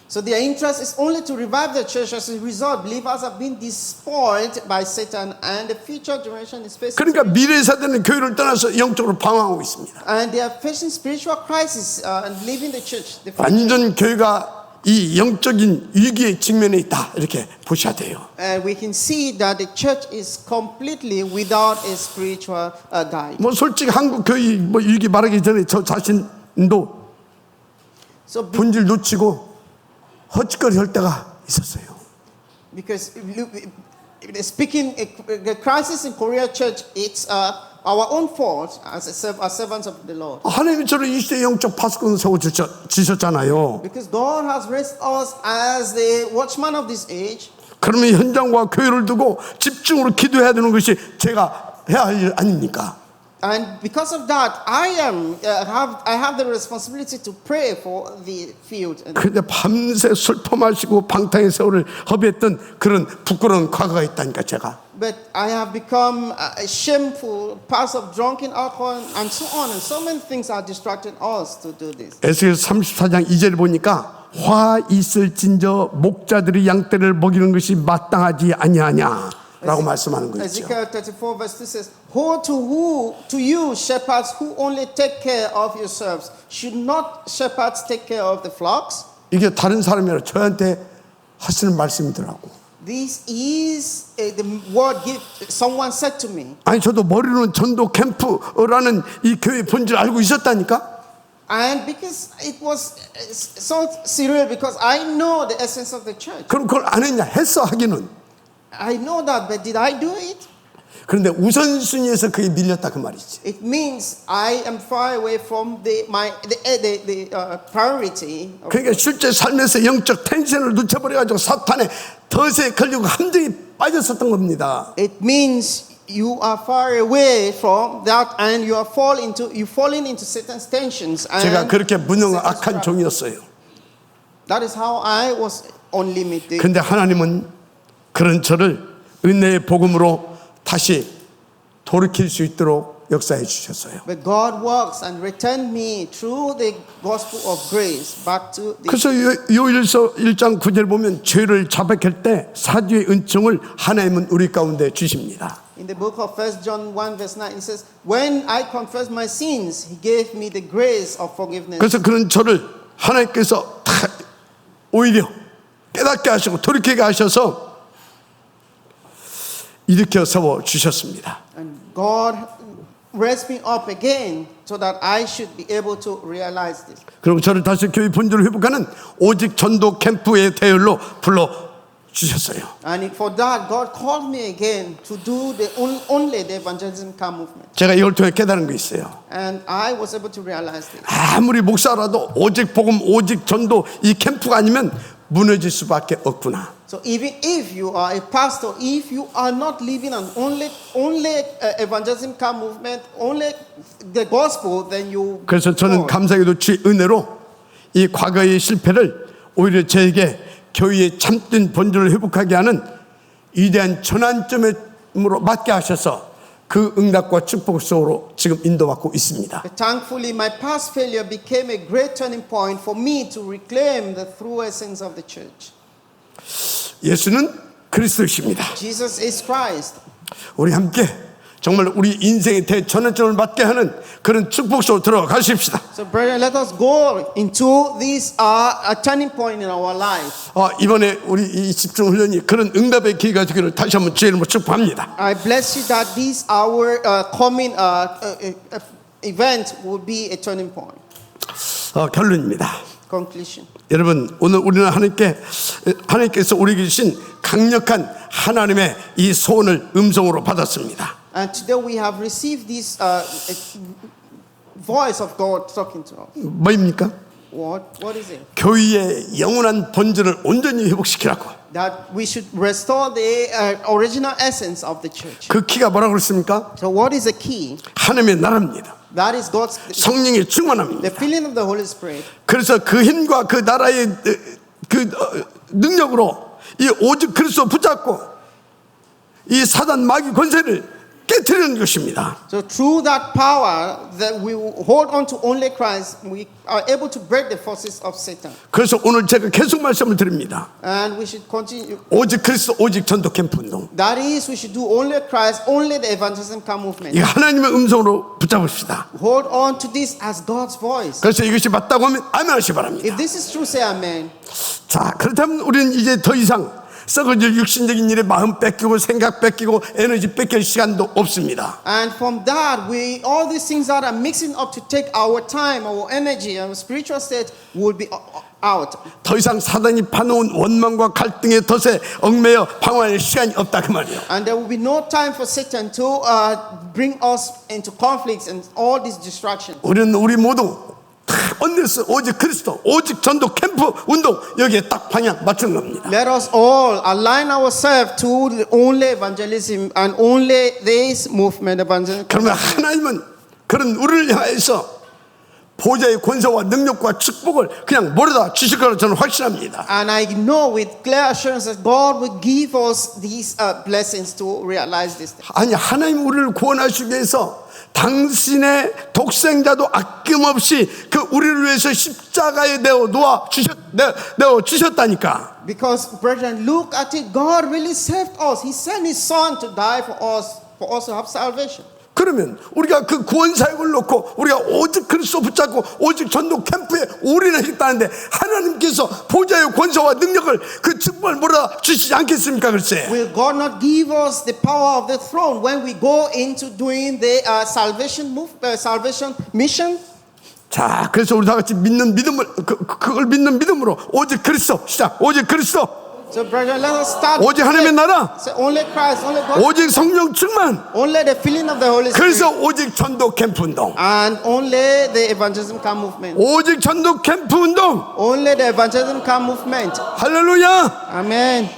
So their interest is only to revive the church. As a result, believers have been despoiled by Satan, and the future generation is facing. 그러니까 미래 세대는 교회를 떠나서 영적으로 방황하고 있습니다. And they are facing spiritual crisis and leaving the church. The future. 완전 교회가 이 영적인 위기에 직면해 있다 이렇게 보셔야 돼요. And we can see that the church is completely without a spiritual guide. 뭐 솔직히 한국 교회 뭐 위기 말하기 전에 저 자신도 So 본질 놓치고 헛짓거리 할 때가 있었어요. because speaking the crisis in Korea church, it's our own fault as servants of the Lord. 하나님이 저를 이 시대의 영적 파수꾼을 세워주셨잖아요. Because God has raised us as the watchman of this age. 그러면 현장과 교회를 두고 집중으로 기도해야 되는 것이 제가 해야 할 일 아닙니까? And because of that, I have the responsibility to pray for the field. 그런데 밤새 술 퍼마시고 방탕의 세월을 허비했던 그런 부끄러운 과거가 있다니까 제가. But I have become a shameful past of drunken alcohol and so on, and so many things are distracting us to do this. 에스겔 34장 2절을 보니까 화 있을진저 목자들이 양떼를 먹이는 것이 마땅하지 아니하냐라고 말씀하는 거 있죠. Ezekiel 34 verse 2 says, "Woe to you shepherds who only take care of yourselves. Should not shepherds take care of the flocks?" 이게 다른 사람이 아니라 저한테 하시는 말씀이더라고. This is the word someone said to me. 아니 저도 머리로는 전도 캠프라는 이 교회 본질 알고 있었다니까. And because it was so surreal, because I know the essence of the church. 그럼 그걸 안 했냐? 했어 하기는. I know that, but did I do it? 그런데 우선순위에서 그게 밀렸다 그 말이지. It means I am far away from the priority. 그러니까 실제 삶에서 영적 텐션을 놓쳐버려가지고 사탄의 덫에 걸리고 함정에 빠졌었던 겁니다. It means you are far away from that, and you falling into Satan's tensions. 제가 And 그렇게 무능한 악한 종이었어요. that is how I was unlimited. 근데 하나님은 그런 저를 은혜의 복음으로 다시 돌이킬 수 있도록 역사해 주셨어요. But God works and returned me through the gospel of grace back to the. 그래서 요일서 1장 9절 보면 죄를 자백할 때 사죄의 은총을 하나님은 우리 가운데 주십니다. In the book of 1 John 1 verse 9, it says, "When I confessed my sins, He gave me the grace of forgiveness." 그래서 그런 저를 하나님께서 오히려 깨닫게 하시고 돌이키게 하셔서 일으켜 세워 주셨습니다. And God raised me up again so that I should be able to realize this. 그리고 저를 다시 교회 본질을 회복하는 오직 전도 캠프의 대열로 불러 주셨어요. And for that, God called me again to do only the evangelism movement. 제가 이걸 통해 깨달은 게 있어요. And I was able to realize this. 아무리 목사라도 오직 복음, 오직 전도 이 캠프가 아니면 무너질 수밖에 없구나. So even if you are a pastor, if you are not living on only evangelism movement, only the gospel, then you. 그래서 저는 감사하게도 주의 은혜로 이 과거의 실패를 오히려 저에게 교회의 참된 본질을 회복하게 하는 위대한 전환점으로 맞게 하셔서 그 응답과 축복 속으로 지금 인도받고 있습니다. But thankfully, my past failure became a great turning point for me to reclaim the true essence of the church. 예수는 그리스도이십니다. Jesus is Christ. 우리 함께 정말 우리 인생의 대전환점을 맞게 하는 그런 축복 속으로 들어가십시다. So, brethren, let us go into this a turning point in our life. 이번에 우리 이 집중 훈련이 그런 응답의 기회가 되기를 다시 한번 주의 이름으로 축복합니다. I bless you that this our coming event will be a turning point. 결론입니다. Conclusion. 여러분 오늘 우리는 하나님께서 우리에게 주신 강력한 하나님의 이 소원을 음성으로 받았습니다. And today we have received this voice of God talking to us. 뭐입니까? What is it? 교회의 영원한 본질을 온전히 회복시키라고. That we should restore the original essence of the church. 그 키가 뭐라고 그랬습니까? So what is the key? 하나님의 나라입니다. That is God's 성령의 충만함입니다. the filling of the Holy Spirit. 그래서 그 힘과 그 나라의 능력으로 이 오직 그리스도 붙잡고 이 사단 마귀 권세를 깨트리는 것입니다. So through that power that we hold on to only Christ, we are able to break the forces of Satan. 그래서 오늘 제가 계속 말씀을 드립니다. And we should continue. 오직 그리스도 오직 전도 캠프 운동. That is, we should do only Christ, only the evangelism camp movement. 이 하나님의 음성으로 붙잡읍시다. Hold on to this as God's voice. 그래서 이것이 맞다고 하면 아멘하시 바랍니다. If this is true, say amen. 자, 그렇다면 우리는 이제 더 이상 썩어질 육신적인 일에 마음 뺏기고 생각 뺏기고 에너지 뺏길 시간도 없습니다. And from that, all these things that are mixing up to take our time, our energy, our spiritual state will be out. 더 이상 사단이 파놓은 원망과 갈등의 덫에 얽매여 방황할 시간이 없다 그 말이에요. And there will be no time for Satan to bring us into conflicts and all these distractions. 우리 모두 언네스 오직 그리스도 오직 전도 캠프 운동 여기에 딱 방향 맞춘 겁니다. Let us all align ourselves to the only evangelism and only this movement evangelism. 그러면 하나님은 그런 우리를 향해서 보좌의 권세와 능력과 축복을 그냥 몰아다 주실 거라 저는 확신합니다. And I know with clear assurance that God will give us these blessings to realize this. 아니 하나님 우리를 구원하시기 위해서 당신의 독생자도 아낌없이 그 우리를 위해서 십자가에 내어 주셨다니까. Because brethren, look at it. God really saved us. He sent His Son to die for us to have salvation. 그러면 우리가 그 구원 사역을 놓고 우리가 오직 그리스도 붙잡고 오직 전도 캠프에 올인하겠다는데 하나님께서 보좌의 권세와 능력을 그 축복을 몰아 주시지 않겠습니까? 글쎄. Will God not give us the power of the throne when we go into doing the salvation mission? 자, 그래서 우리 다 같이 믿는 믿음을 그걸 믿는 믿음으로 오직 그리스도 시작. 오직 그리스도. So, brethren, let us start. 오직 하나님의 나라. Say, only Christ, only God. 오직 성령 충만. Only the filling of the Holy Spirit. 그래서 오직 전도 캠프 운동. And only the evangelism camp movement. 오직 전도 캠프 운동. Only the evangelism camp movement. 할렐루야. Amen.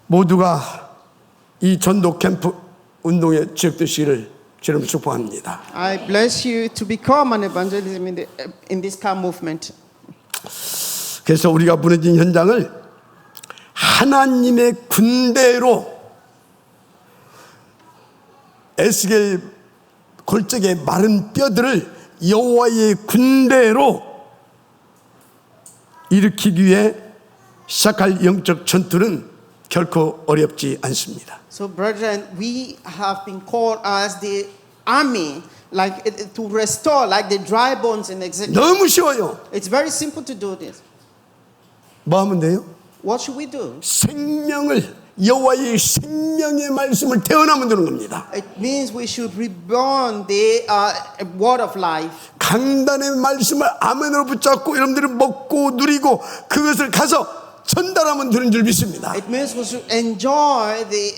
모두가 이 전도 캠프 운동에 지역되시기를 주님 축복합니다. I bless you to become an evangelism in this camp movement. 그래서 우리가 무너진 현장을 하나님의 군대로 에스겔 골짜기의 마른 뼈들을 여호와의 군대로 일으키기 위해 시작할 영적 전투는 결코 어렵지 않습니다. So, brethren, we have been called as the army, like to restore, like the dry bones in Ezekiel. 너무 쉬워요. It's very simple to do this. 뭐 하면 돼요? What should we do? 생명을 여호와의 생명의 말씀을 태어나면 되는 겁니다. It means we should reborn the word of life. 강단의 말씀을 아멘으로 붙잡고 여러분들이 먹고 누리고 그것을 가서 전달하면 되는 줄 믿습니다. It means we should enjoy the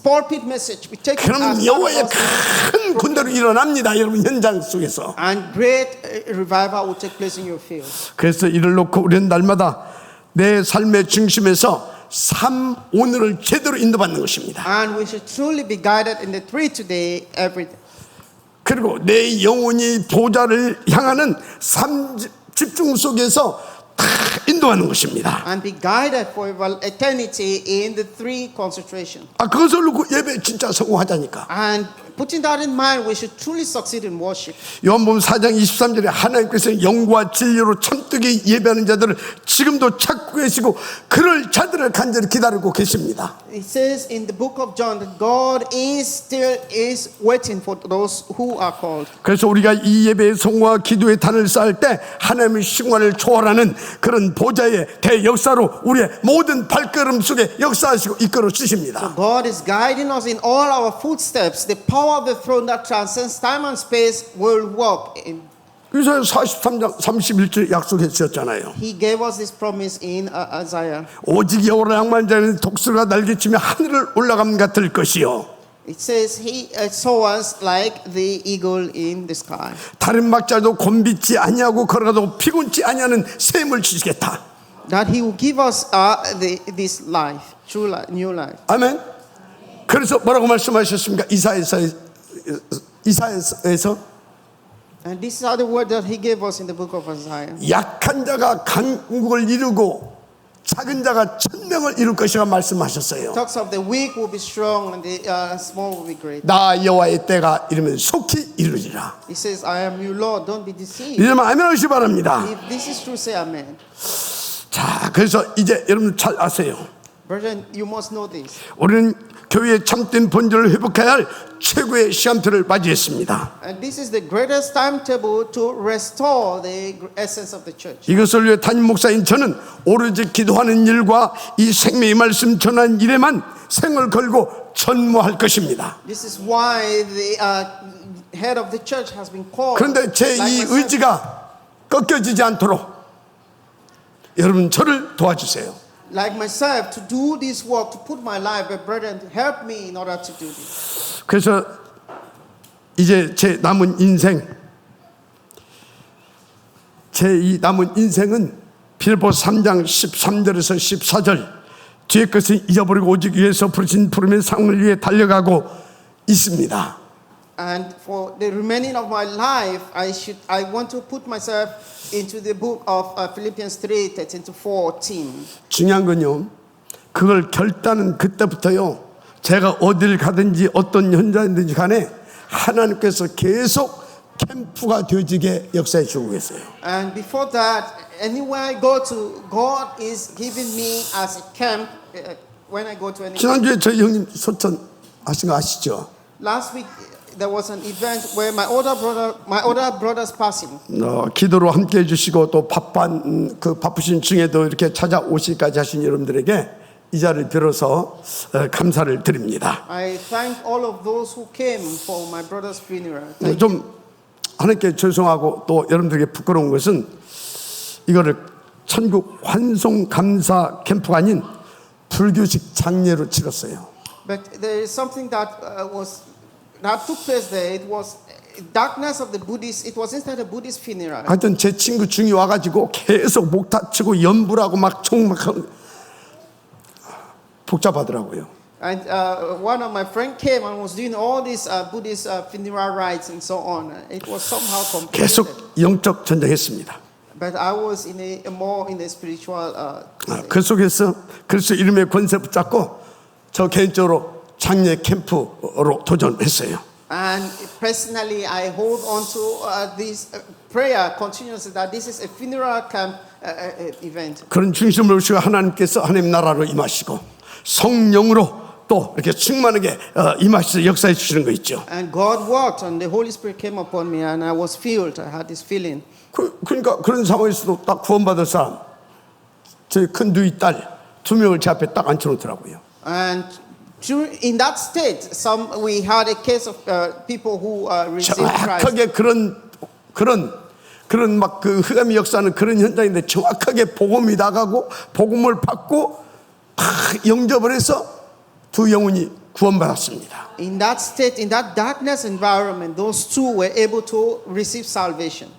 pulpit message. We take it 그럼 as 여호와의 큰 군대로 일어납니다. 여러분 현장 속에서. and great revival will take place in your field. 그래서 이를 놓고 우리는 날마다 내 삶의 중심에서 삶 오늘을 제대로 인도받는 것입니다. And we should truly be guided in the tree today, every day. 그리고 내 영혼이 보좌를 향하는 삶 집중 속에서 다 인도하는 것입니다. And be guided for eternity in the three concentration. 그것을 놓고 예배 진짜 성공하자니까. And putting that in mind, we should truly succeed in worship. 요한복음 4장 23절에 하나님께서 영과 진리로 참되게 예배하는 자들을 지금도 찾고 계시고 그럴 자들을 간절히 기다리고 계십니다. It says in the book of John that God is waiting for those who are called. 그래서 우리가 이 예배의 성공과 기도의 단을 쌓을 때 하나님의 시간을 초월하는 그런 보좌의 대역사로 우리의 모든 발걸음 속에 역사하시고 이끌어 주십니다. God is guiding us in all our footsteps. The power of the throne that transcends time and space will walk in. 이사야 43장 31절 약속해 주셨잖아요. He gave us this promise in Isaiah. 오직 여호와를 향한 자는 독수리가 날개치며 하늘을 올라감 같을 것이요. It says he saw us like the eagle in the sky. 다른 박자도 곤비지 아니하고 걸어가도 피곤치 아니하는 샘을 주시겠다. That he will give us this life, true life, new life. 아멘. 그래서 뭐라고 말씀하셨습니까? 이사야에서 And these are the words that he gave us in the book of Isaiah. 약한 자가 강국을 이루고 작은 자가 천명을 이룰 것이라 말씀하셨어요. Talks of the weak will be strong and the small will be great. 나 여호와의 때가 이르면 속히 이루리라. He says, I am your Lord, don't be deceived. 이러면 아멘 하시기 바랍니다. If this is true, say amen. 자, 그래서 이제 여러분 잘 아세요. Brethren, you must know this. 우리는 교회의 참된 본질을 회복해야 할 최고의 시간표를 맞이했습니다. And this is the greatest timetable to restore the essence of the church. 이것을 위해 담임 목사인 저는 오로지 기도하는 일과 이 생명의 말씀 전하는 일에만 생을 걸고 전무할 것입니다. This is why the head of the church has been called. 그런데 제 이 의지가 꺾여지지 않도록 여러분 저를 도와주세요. Like myself, to do this work, to put my life, but brethren, help me in order to do this. 그래서 이제 제 남은 인생, 제 이 남은 인생은 빌보서 3장 13절에서 14절 뒤에 것을 잊어버리고 오직 위에서 부르신 부름의 상을 위해 달려가고 있습니다. And for the remaining of my life, I want to put myself into the book of Philippians 3:13 to 14. 중요한 건요, 그걸 결단은 그때부터요, 제가 어딜 가든지 어떤 현장이든지 간에 하나님께서 계속 캠프가 되어지게 역사해 주고 계세요. And before that, anywhere I go to, God is giving me as a camp when I go to any. 지난주에 저희 형님 소천 하신 거 아시죠? Last week there was an event where my older brother's passing. 기도로 함께 해주시고 또 바쁘신 중에도 이렇게 찾아오시기까지 하신 여러분들에게 이 자리를 빌어서 감사를 드립니다. I thank all of those who came for my brother's funeral. 좀 하나님께 죄송하고 또 여러분들에게 부끄러운 것은 이거를 천국 환송 감사 캠프가 아닌 불교식 장례로 치렀어요. But there is something that took place there. It was darkness of the Buddhist. It was instead a Buddhist funeral. 하여튼 제 친구 중이 와가지고 계속 목 다치고 연부라고 막 복잡하더라고요. And one of my friends came and was doing all these Buddhist funeral rites and so on. It was somehow complicated. 계속 영적 전쟁했습니다. But I was more in the spiritual. 그 속에서 그리스도 이름의 권세 붙잡고 저 개인적으로 장례 캠프로 도전했어요. And personally, I hold on to this prayer continuously that this is a funeral camp event. 그런 중심을 주시고 하나님께서 하나님 나라로 임하시고 성령으로 또 이렇게 충만하게 임하셔서 역사해 주시는 거 있죠. And God worked, and the Holy Spirit came upon me, and I was filled. I had this feeling. 그러니까 그런 상황에서도 딱 구원받을 사람, 제 큰 누이 딸 2명을 제 앞에 딱 앉혀놓더라고요. And in that state, we had a case of people who received Christ. 정확하게 그런 막 그 흑암의 역사는 그런 현장인데 정확하게 복음이 나가고 복음을 받고 영접을 해서 두 영혼이 구원받았습니다. In that state, in that darkness environment, those two were able to receive salvation.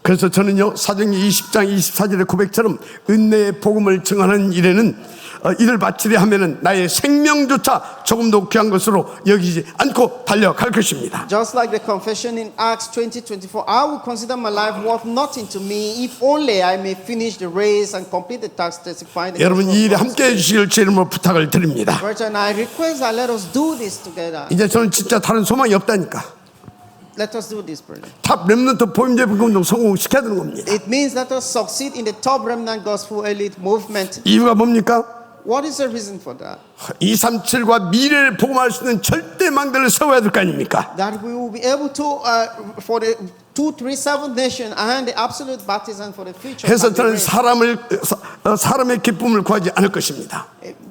그래서 저는요 사도행전 20장 24절의 고백처럼 은혜의 복음을 증언하는 일에는 이를 바치려 하면은 나의 생명조차 조금도 귀한 것으로 여기지 않고 달려갈 것입니다. Just like the confession in Acts 20:24, I will consider my life worth nothing to me if only I may finish the race and complete the task testifying. 여러분 이 일에 함께 해주시길 제 이름으로 부탁을 드립니다. Brethren, I request that let us do this together. 이제 저는 진짜 다른 소망이 없다니까. Let us do this, brother. 탑 렘넌트 보임 예배 운동 성공시켜야 되는 겁니다. It means let us succeed in the top remnant gospel elite movement. 이유가 뭡니까? What is the reason for that? 237과 미래를 복음할 수 있는 절대 망대를 세워야 될 거 아닙니까? That we will be able to, for the 237 nation and the absolute baptism for the future. 해서 can be 저는 raised. 사람의 기쁨을 구하지 않을 것입니다.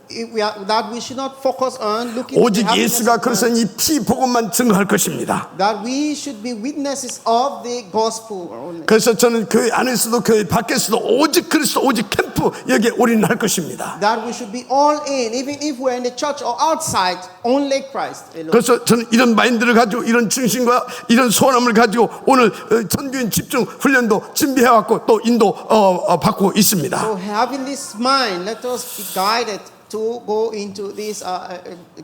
That we should not focus on looking to the 오직 happiness 예수가 of 그래서 man. 이 피 복음만 증거할 것입니다. That we should be witnesses of the gospel only. 그래서 저는 교회 안에서도 교회 밖에서도 오직 그리스도 오직 캠프 여기에 올인할 것입니다. That we should be all in, even if we're in the church or outside, only Christ alone. 그래서 저는 이런 마인드를 가지고 이런 중심과 이런 소원함을 가지고 오늘 전교인 집중 훈련도 준비해왔고 또 인도 받고 있습니다. So having this mind, let us be guided to go into this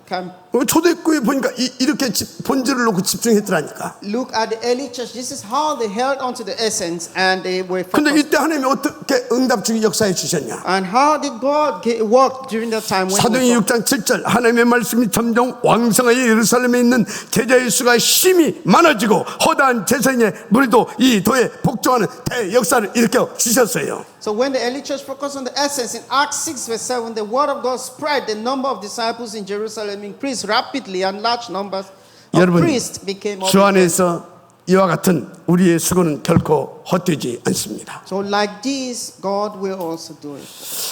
camp. 초대교회 보니까 이렇게 본질을 놓고 집중했더라니까. Look at the early church. This is how they held on to the essence and they were 근데 focused. 이때 하나님이 어떻게 응답주의 역사에 주셨냐? And how did God work during that time when 사도행전 6장 7절 하나님의 말씀이 점점 왕성하여 예루살렘에 있는 제자의 수가 심히 많아지고 허다한 제사장의 무리도 이 도에 복종하는 대역사를 일으켜 주셨어요. So when the early church focused on the essence in Acts 6 verse 7, the word of God spread, the number of disciples in Jerusalem increased rapidly and large numbers of 여러분, priests became 주 obedient. 안에서 이와 같은 우리의 수고는 결코 헛되지 않습니다. So like this, God will also do it.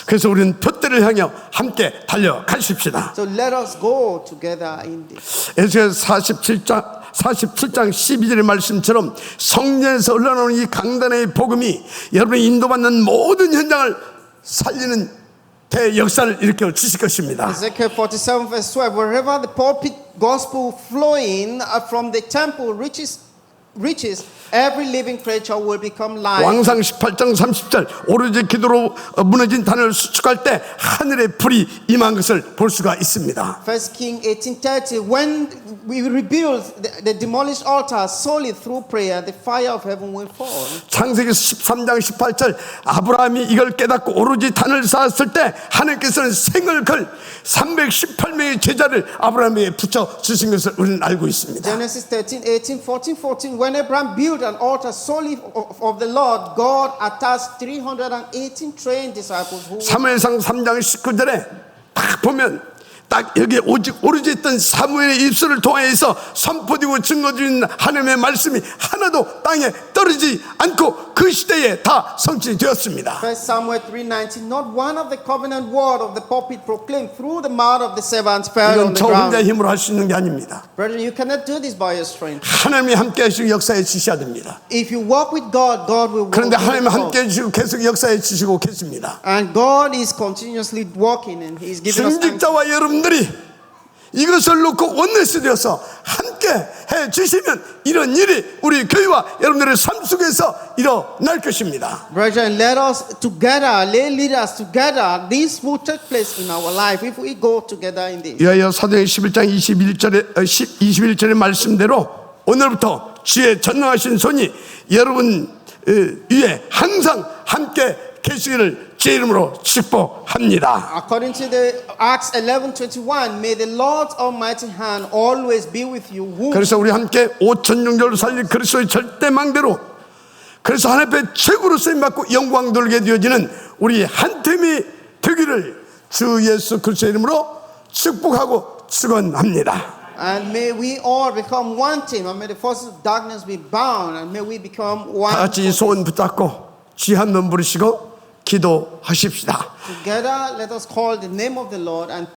그래서 우리는 표대를 향해 함께 달려가십시다. So let us go together in this. 에스겔 47장 12절의 말씀처럼 성전에서 흘러나오는 이 강단의 복음이 여러분이 인도받는 모든 현장을 살리는 대역사를 일으켜 주실 것입니다. Ezekiel 47 verse 12, wherever the pulpit gospel flowing from the temple reaches, every living creature will become live. 왕상 18장 30절 오로지 기도로 무너진 단을 수축할 때 하늘의 불이 임한 것을 볼 수가 있습니다. First King 18:30, when we rebuild the demolished altar solely through prayer, the fire of heaven will fall. 창세기 13장 18절 아브라함이 이걸 깨닫고 오로지 단을 쌓았을 때 하나님께서는 생을 걸 318명의 제자를 아브라함에게 붙여 주신 것을 우리는 알고 있습니다. Genesis 13:18, 14:14, when Abraham built an altar solely of the Lord, God attached 318 trained disciples who 사무엘상 3장 19절에 딱 보면 딱 여기에 오로지 있던 사무엘의 입술을 통해서 선포되고 증거드리는 하나님의 말씀이 하나도 땅에 떨어지지 않고 그 시대에 다 성취되었습니다. 1 Samuel 3:19, not one of the covenant word of the pulpit proclaimed through the mouth of the servants fell 이건 on the 저 혼자의 ground. 힘으로 할 수 있는 게 아닙니다. Brethren, you cannot do this by your strength. 하나님이 함께 하시고 역사에 주셔야 됩니다. If you walk with God, God will walk 그런데 with 하나님은 you. 함께 해주시고 계속 역사에 주시고 계십니다. And God is continuously working and He's giving us thanks. 중직자와 여러분들이 이것을 놓고 원내스 되어서 함께 해 주시면 이런 일이 우리 교회와 여러분들의 삶 속에서 일어날 것입니다. Brethren, let us together, lead us together. This will take place in our life if we go together in this. 이하여 사도행 11장 21절의 말씀대로 오늘부터 주의 전능하신 손이 여러분 위에 항상 함께 계시기를 제 이름으로 축복합니다. According to the Acts 11:21, may the Lord's almighty hand always be with you. 그래서 우리 함께 5천 영절로 살릴 그리스도의 절대망대로 그래서 하나님 앞에 최고로 쓰임받고 영광 돌게 되어지는 우리 한 팀이 되기를 주 예수 그리스도의 이름으로 축복하고 축원합니다. And may we all become one team, and may the forces of darkness be bound, and may we become one. 다 같이 소원 붙잡고 주 한 번 부르시고 기도하십시다. Together, let us call the name of the Lord and